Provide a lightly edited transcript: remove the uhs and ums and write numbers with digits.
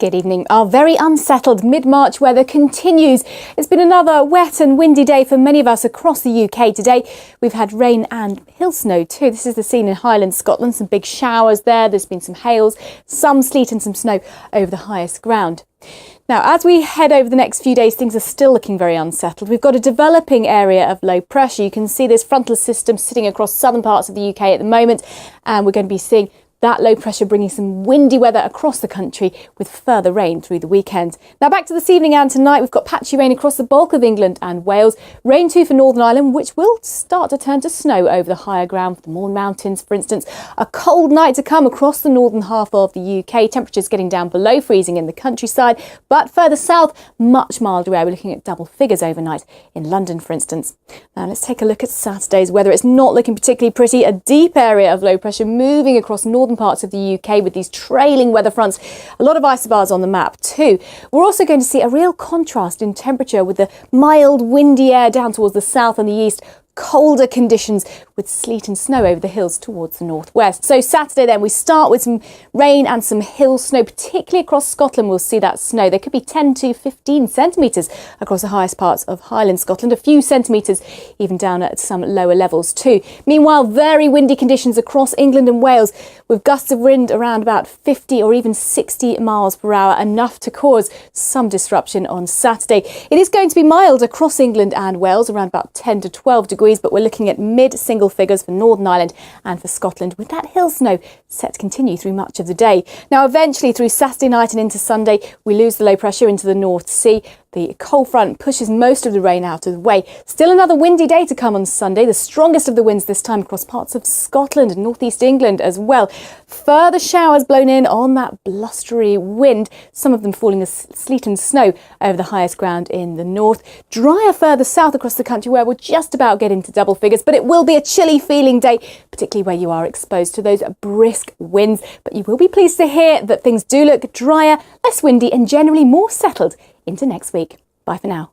Good evening. Our very unsettled mid-March weather continues. It's been another wet and windy day for many of us across the UK today. We've had rain and hill snow too. This is the scene in Highland Scotland. Some big showers there. There's been some hails, some sleet and some snow over the highest ground. Now, as we head over the next few days, things are still looking very unsettled. We've got a developing area of low pressure. You can see this frontal system sitting across southern parts of the UK at the moment, and we're going to be seeing that low pressure bringing some windy weather across the country with further rain through the weekend. Now back to this evening and tonight, we've got patchy rain across the bulk of England and Wales. Rain too for Northern Ireland, which will start to turn to snow over the higher ground for the Mourne Mountains, for instance. A cold night to come across the northern half of the UK. Temperatures getting down below freezing in the countryside, but further south, much milder air. We're looking at double figures overnight in London, for instance. Now let's take a look at Saturday's weather. It's not looking particularly pretty. A deep area of low pressure moving across northern parts of the UK with these trailing weather fronts. A lot of isobars on the map too. We're also going to see a real contrast in temperature with the mild windy air down towards the south and the east. Colder conditions with sleet and snow over the hills towards the northwest. So Saturday then we start with some rain and some hill snow, particularly across Scotland. We'll see that snow. There could be 10 to 15 centimetres across the highest parts of Highland Scotland, a few centimetres even down at some lower levels too. Meanwhile, very windy conditions across England and Wales with gusts of wind around about 50 or even 60 miles per hour, enough to cause some disruption on Saturday. It is going to be mild across England and Wales, around about 10 to 12 degrees, but we're looking at mid-single figures for Northern Ireland and for Scotland, with that hill snow set to continue through much of the day. Now, eventually through Saturday night and into Sunday, we lose the low pressure into the North Sea. The cold front pushes most of the rain out of the way. Still another windy day to come on Sunday, the strongest of the winds this time across parts of Scotland and northeast England as well. Further showers blown in on that blustery wind, some of them falling as sleet and snow over the highest ground in the north. Drier further south across the country where we'll just about get into double figures, but it will be a chilly feeling day, particularly where you are exposed to those brisk winds. But you will be pleased to hear that things do look drier, less windy and generally more settled into next week. Bye for now.